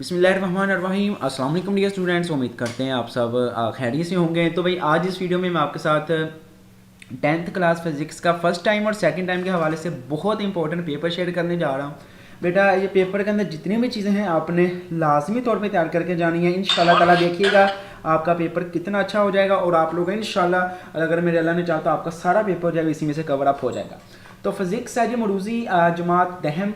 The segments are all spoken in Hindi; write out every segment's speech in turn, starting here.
बिस्मिल्लाहिर्रहमानिर्रहीम। अस्सलाम वालेकुम डियर स्टूडेंट्स, उम्मीद करते हैं आप सब खैरियत से होंगे। तो भाई आज इस वीडियो में मैं आपके साथ 10th क्लास फिज़िक्स का फ़र्स्ट टाइम और सेकंड टाइम के हवाले से बहुत इंपॉर्टेंट पेपर शेयर करने जा रहा हूँ। बेटा ये पेपर के अंदर जितनी भी चीज़ें हैं आपने लाजमी तौर पे तैयार करके जानी है। इंशाल्लाह ताला देखिएगा आपका पेपर कितना अच्छा हो जाएगा और आप लोग इंशाल्लाह अगर मेरे अल्लाह ने चाहा तो आपका सारा पेपर जो है इसी में से कवर अप हो जाएगा। तो फिज़िक्स है जी मरूजी जमात दहम,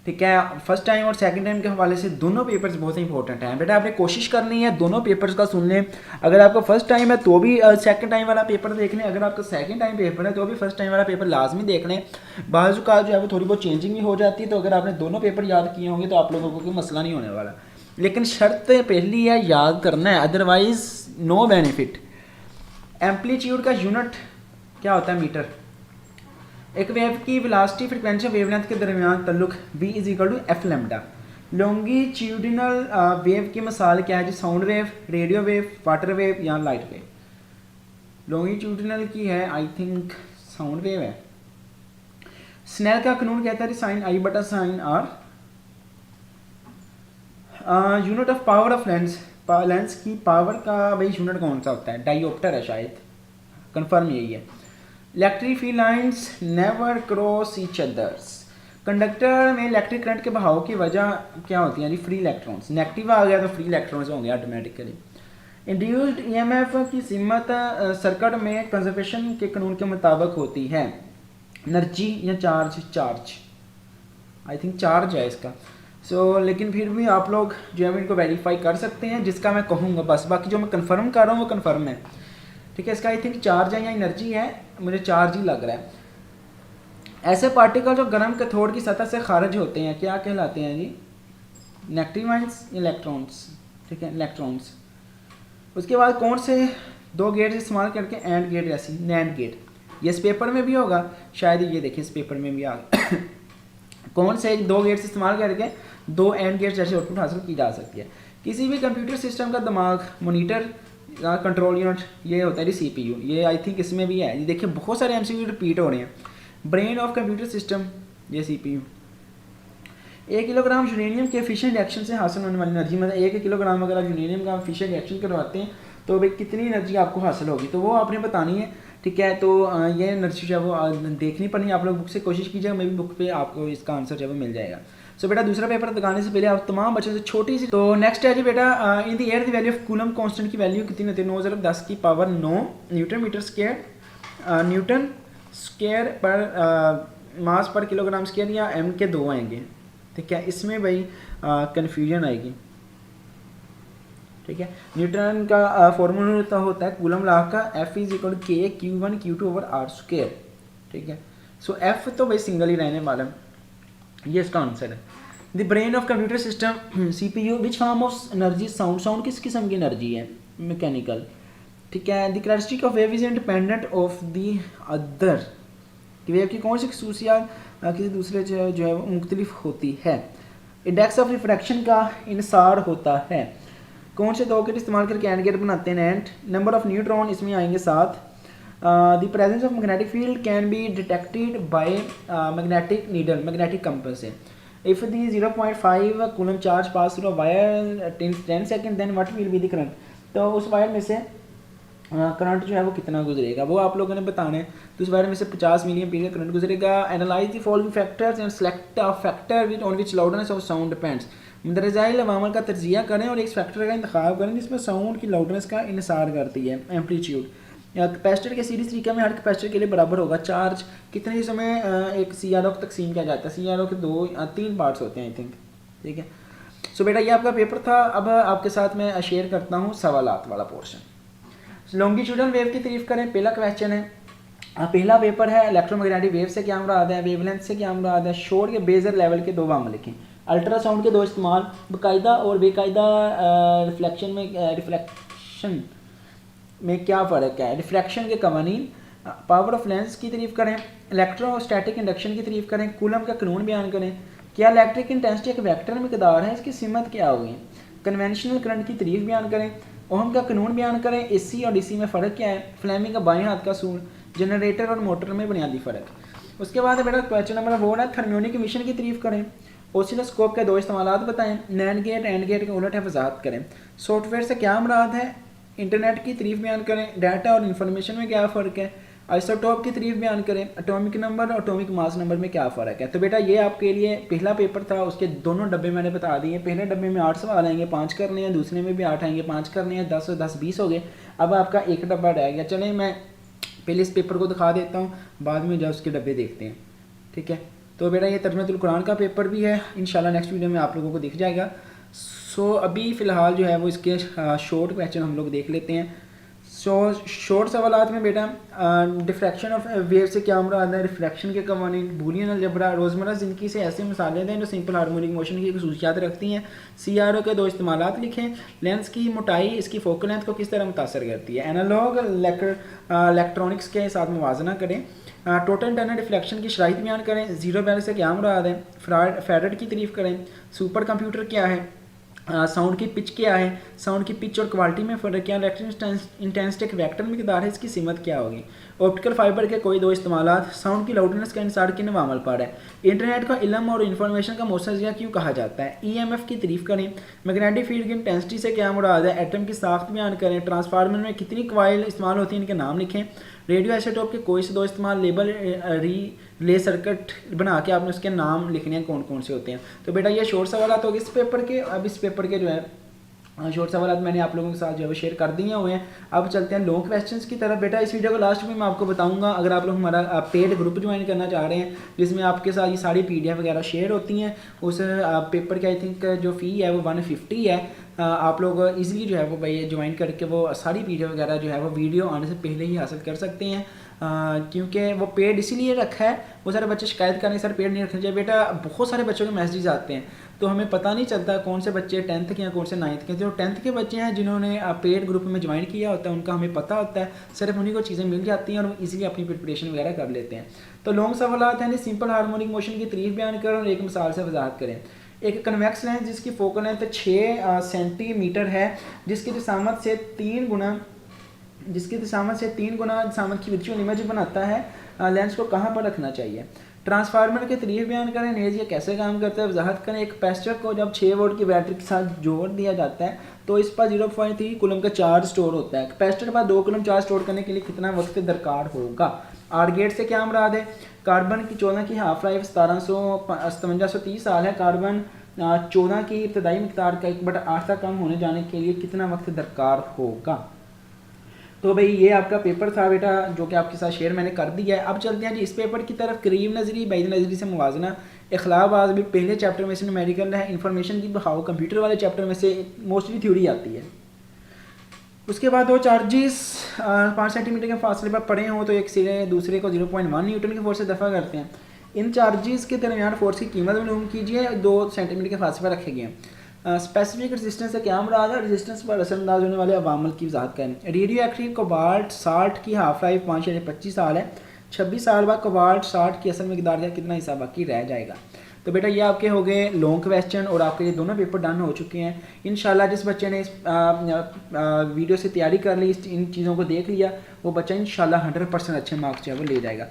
ठीक है, फर्स्ट टाइम और सेकंड टाइम के हवाले से दोनों पेपर्स बहुत इंपॉर्टेंट हैं। बेटा आपने कोशिश करनी है दोनों पेपर्स का सुन लें। अगर आपका फर्स्ट टाइम है तो भी सेकंड टाइम वाला पेपर देख लें, अगर आपका सेकंड टाइम पेपर है तो भी फर्स्ट टाइम वाला पेपर लाजमी देख लें। बाजू का जो है वो थोड़ी बहुत चेंजिंग भी हो जाती है, तो अगर आपने दोनों पेपर याद किए होंगे तो आप लोगों को कोई मसला नहीं होने वाला। लेकिन शर्त पहली है याद करना है, अदरवाइज नो बेनिफिट। एम्पलीट्यूड का यूनिट क्या होता है? मीटर। एक वेव की वेलोसिटी फ्रिक्वेंसी वेवलेंथ के दरमियान तल्लुक v is equal to F lambda. Longitudinal wave की मिसाल क्या है जी? Sound wave, radio wave, water wave या लाइट वेव। लॉन्गिट्यूडिनल की है आई थिंक साउंड वेव है। स्नेल का कानून कहता है जी साइन आई बटा sine R. Unit of power of lens, lens की पावर का भाई यूनिट कौन सा होता है? डायोप्टर है शायद, कंफर्म यही है। Electric field lines never cross each others. Conductor में इलेक्ट्रिक करंट के बहाव की वजह क्या होती है? Free electrons. नेगेटिव आ गया तो फ्री इलेक्ट्रॉन्स होंगे ऑटोमेटिकली। इंड्यूस्ड ईएमएफ की सीमत सर्किट में कंजर्वेशन के कानून के मुताबिक होती है। एनर्जी या charge? Charge, I think charge है इसका। लेकिन फिर भी आप लोग जो है इनको वेरीफाई कर सकते हैं जिसका मैं कहूँगा बस, बाकी जो मैं कंफर्म कर रहा हूँ वो कंफर्म है, ठीक है। इसका आई थिंक चार्ज है या एनर्जी है, मुझे चार्ज ही लग रहा है। ऐसे पार्टिकल जो गर्म कैथोड की सतह से खारिज होते हैं क्या कहलाते हैं जी? नेगेटिव आयंस, इलेक्ट्रॉन्स, ठीक है, इलेक्ट्रॉन्स। उसके बाद कौन से दो गेट इस्तेमाल करके एंड गेट ऐसी नैंड गेट, ये इस पेपर में भी होगा शायद, ये देखिए इस पेपर में भी आ गया कौन से दो गेट्स इस्तेमाल करके दो एंड गेट जैसी आउटपुट हासिल की जा सकती है? किसी भी कंप्यूटर सिस्टम का दिमाग, मोनीटर, कंट्रोल यूनिट, ये होता है सीपीयू। ये आई थिंक इसमें भी है, ये देखिए बहुत सारे एमसीक्यू रिपीट हो रहे हैं। ब्रेन ऑफ कंप्यूटर सिस्टम, ये सीपीयू। 1 किलोग्राम यूरेनियम के फिशन रिएक्शन से हासिल होने वाली एनर्जी, मतलब 1 किलोग्राम अगर आप यूरेनियम का फिशन रिएक्शन करवाते हैं तो भाई कितनी एनर्जी आपको हासिल होगी, तो वो आपने बतानी है, ठीक है। तो ये एनर्जी जो है वो देखनी पड़नी है, आप लोग बुक से कोशिश कीजिएगा, मे भी बुक पे आपको इसका आंसर जो है वो मिल जाएगा। बेटा दूसरा पेपर दिखाने से पहले आप तमाम बच्चों से छोटी सी, तो नेक्स्ट है जी बेटा, in the air the value of Coulomb constant की वैल्यू कितनी होती है? 9/10 की power 9 Newton metre square, Newton square पर मास पर किलोग्राम स्क्वायर, या एम के 2 आएंगे, ठीक है। इसमें भाई कन्फ्यूजन आएगी, ठीक है। न्यूटन का फॉर्मूला होता है कूलम लॉ का, F इज इक्वल के Q1 Q2 over are square, ठीक है। F तो भाई सिंगल ही रहने वाला, ये इसका आंसर है। The brain of computer system CPU, which form of energy? Sound. Sound किस किस्म की एनर्जी है? मैकेनिकल, ठीक है। The characteristic of wave is independent of the other, wave की कौन सी खसूसियात किसी दूसरे जो है वो मुख्तलिफ होती है? इंडेक्स ऑफ रिफ्रैक्शन का इनसार होता है। कौन से दो गेट इस्तेमाल करके एंड गेट बनाते हैं? एंड। नंबर ऑफ न्यूट्रॉन इसमें आएंगे 7। The presence of magnetic field can be detected by magnetic needle, magnetic compass से। If the 0.5 coulomb charge pass through a wire 10 second then what will be the current? तो उस वायर में से करंट जो है वो कितना गुजरेगा वो आप लोगों ने बताना है। तो उस वायर में से 50 मिली एम्पीयर करंट गुजरेगा। Analyse the following factors and select a factor with on which loudness of sound depends. मंदरजाइल अवामल का तजिया करें और एक फैक्टर का इंतखाब करें जिसमें साउंड की लाउडनेस का इनसार करती है। एम्पलीट्यूड, कैपेसिटर के सीरीज तरीका में हर कैपेसिटर के लिए बराबर होगा। चार्ज कितने समय एक CRO को तकसीम किया जाता है? CRO के 3 पार्ट्स होते हैं आई थिंक, ठीक है। बेटा ये आपका पेपर था। अब आपके साथ मैं शेयर करता हूँ सवालात वाला पोर्शन। लॉन्गिट्यूडनल वेव की तारीफ करें, पहला क्वेश्चन है। पहला पेपर है इलेक्ट्रोमैग्नेटिक वेव से क्या मुराद है, वेवलेंथ से क्या मुराद है, शोर के बेजर लेवल के 2 मामले लिखें। अल्ट्रासाउंड के 2 इस्तेमाल, बाकायदा और बेकायदा रिफ्लेक्शन में क्या फ़र्क है, रिफ्रैक्शन के कवानीन। पावर ऑफ लेंस की तारीफ करें, इलेक्ट्रोस्टैटिक इंडक्शन की तारीफ करें, कूलम का कानून बयान करें। क्या इलेक्ट्रिक इंटेंसिटी एक वेक्टर मकदार है, इसकी सीमत क्या होगी? कन्वेंशनल करंट की तारीफ बयान करें, ओहम का कानून बयान करें, AC और DC में फ़र्क क्या है, फ्लेमिंग का बाएं हाथ का असूल, जनरेटर और मोटर में बुनियादी फ़र्क। उसके बाद बेटा क्वेश्चन नंबर 4 है थर्मियोनिक एमिशन की तारीफ करें। ओसिलोस्कोप के दो इस्तेमालात बताएं। नैंड गेट एंड गेट के उलट है वजाहत करें। सॉफ्टवेयर से क्या मुराद है? इंटरनेट की तारीफ बयान करें। डाटा और इन्फॉर्मेशन में क्या फ़र्क है? आइसोटोप की तारीफ बयान करें। एटॉमिक नंबर और एटॉमिक मास नंबर में क्या फ़र्क है? तो बेटा ये आपके लिए पहला पेपर था, उसके दोनों डब्बे मैंने बता दिए। पहले डब्बे में 8 सवाल आएंगे, 5 करने हैं। दूसरे में भी 8 आएंगे, 5 करने हैं। 10 10 20 हो गए। अब आपका एक डब्बा रह गया। चलें मैं पहले इस पेपर को दिखा देता हूँ, बाद में जब उसके डब्बे देखते हैं। ठीक है, तो बेटा ये तर्जुमतुल कुरान का पेपर भी है, इंशाल्लाह नेक्स्ट वीडियो में आप लोगों को दिख जाएगा। सो अभी फ़िलहाल जो है वो इसके शॉर्ट क्वेश्चन हम लोग देख लेते हैं। सो शॉर्ट सवालात में बेटा डिफ्रैक्शन ऑफ वेव से क्या मुराद है? रिफ्रैक्शन के कवानीन, बूलियन अलजबरा, रोज़मर्रा ज़िंदगी से ऐसे मिसालें दें जो सिंपल हार्मोनिक मोशन की खसूसियात रखती हैं। CRO के दो इस्तेमालात लिखें। लेंस की मोटाई इसकी फोकल लेंथ को किस तरह मुतासर करती है? एनालॉग इलेक्ट्रॉनिक्स के साथ मुवाजना करें। टोटल टनल रिफ्लेक्शन की शराइत बयान करें। ज़ीरो बैलेंस से क्या मुराद है? फैराडे की तारीफ़ करें। सुपर कंप्यूटर क्या है? साउंड की पिच क्या है? साउंड की पिच और क्वालिटी में फ़र्क क्या? इलेक्ट्रिक इंटेंसिटी एक वेक्टर मिकदार है, इसकी सीमत क्या होगी? ऑप्टिकल फाइबर के कोई दो इस्तेमालात। साउंड की लाउडनेस का इंसार किन अवामल पर है? इंटरनेट को इल्म और इन्फॉर्मेशन का मौसम ज़रिया क्यों कहा जाता है? EMF की तारीफ़ करें। मैग्नेटिक फील्ड की इंटेंसिटी से क्या मुराद है? एटम की साख्त बयान करें। ट्रांसफार्मर में कितनी कॉइल इस्तेमाल होती है, इनके नाम लिखें। रेडियो आइसोटोप के कोई से दो इस्तेमाल। लेबल रिले सर्किट बना के आपने उसके नाम लिखने हैं, कौन कौन से होते हैं। तो बेटा ये शॉर्ट सवालात हो गए इस पेपर के। अब इस पेपर के जो है शॉर्ट सवालात मैंने आप लोगों के साथ जो है शेयर कर दिए हुए हैं। अब चलते हैं लॉन्ग क्वेश्चंस की तरफ। बेटा इस वीडियो को लास्ट में मैं आपको बताऊंगा, अगर आप लोग हमारा पेड ग्रुप ज्वाइन करना चाह रहे हैं जिसमें आपके साथ ये सारी PDF वगैरह शेयर होती हैं, उस पेपर की आई थिंक जो फ़ी है वो 150 है। आप लोग इजीली जो है वो भाई ज्वाइन करके वो सारी PDF वगैरह जो है वो वीडियो आने से पहले ही हासिल कर सकते हैं। क्योंकि वो पेड इसीलिए रखा है, वो सारे बच्चे शिकायत करने सर पेड नहीं रखना चाहिए। बेटा बहुत सारे बच्चों के मैसेज आते हैं तो हमें पता नहीं चलता कौन से बच्चे 10th के हैं कौन से 9th के। जो 10th के बच्चे हैं जिन्होंने पेड ग्रुप में ज्वाइन किया होता है उनका हमें पता होता है, सिर्फ उन्हीं को चीज़ें मिल जाती हैं और वो ईजिली अपनी प्रिपरेशन वगैरह कर लेते हैं। तो लॉन्ग सवालात हैं, सिंपल हार्मोनिक मोशन की तारीफ बयान करें और एक मिसाल से वजाहत करें। एक कन्वेक्स लेंस जिसकी फोकल लेंथ 6 सेंटीमीटर है, जिसकी दिशामत से 3 गुना दिशामत की वर्चुअल इमेज बनाता है, लेंस को कहाँ पर रखना चाहिए? ट्रांसफार्मर के तारीफ बयान करें। नेज ये कैसे काम करता है वजाहत करें। एक कैपेसिटर को जब 6 वोल्ट की बैटरी के साथ जोड़ दिया जाता है तो इस पर 0.3 कूलम का चार्ज स्टोर होता है। कैपेसिटर पर 2 कूलम चार्ज स्टोर करने के लिए कितना वक्त दरकार होगा? आर गेट से क्या मुराद है? कार्बन की 14 की हाफ लाइफ 5730 साल है। कार्बन 14 की इब्तदाई मिकदार का 1/8 तक कम होने जाने के लिए कितना वक्त दरकार होगा? तो भाई ये आपका पेपर था बेटा जो कि आपके साथ शेयर मैंने कर दिया है। अब चलते हैं जी इस पेपर की तरफ। करीब नज़री बैद नज़री से मुवाजना, इखलाबाज भी पहले चैप्टर में से न्यूमेरिकल है। इन्फॉर्मेशन की बहाव कंप्यूटर वाले चैप्टर में से मोस्टली थ्योरी आती है। उसके बाद दो चार्जेस 5 सेंटीमीटर के फासले पर पड़े हों तो एक सिरे दूसरे को 0.1 न्यूटन की फोर्स से दफ़ा करते हैं। इन चार्जेस के दरमियान फोर्स की कीमत मालूम कीजिए। 2 सेंटीमीटर के फासले पर रखे गए हैं। स्पेसिफिक रेजिस्टेंस से क्या मुराद है? रेजिस्टेंस पर असरअंदाज होने वाले अवामल की वजाहत करें। रेडियो एक्टिव कोबाल्ट 60 की हाफ लाइफ 5 या 25 साल है। 26 साल बाद कोबाल्ट 60 की असल मिकदार का कितना हिस्सा बाकी रह जाएगा? तो बेटा ये आपके हो गए लॉन्ग क्वेश्चन और आपके ये दोनों पेपर डन हो चुके हैं। इंशाल्लाह जिस बच्चे ने इस वीडियो से तैयारी कर ली, इन चीज़ों को देख लिया, वो बच्चा इंशाल्लाह 100% अच्छे मार्क्स जो है वो ले जाएगा।